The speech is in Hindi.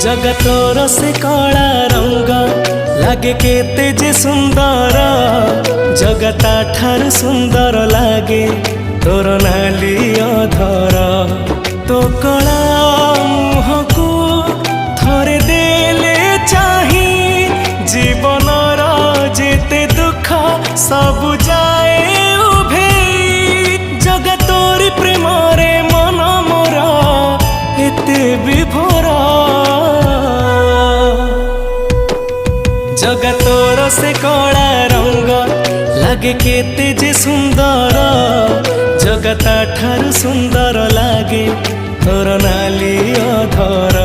जगतोर से कला रंग लागे केते जे सुंदर जगता ठार सुंदर लागे तोर नाली अधर तो कला मुह को थरे देले चाही जीवनर जेते दुख सब जाए उभे जगतोर प्रेम रे मन मोर एते विभोर जगतोर से कला रंग लागे केते जे सुंदर जगता ठार सुंदर लागे तोर नाली अधर।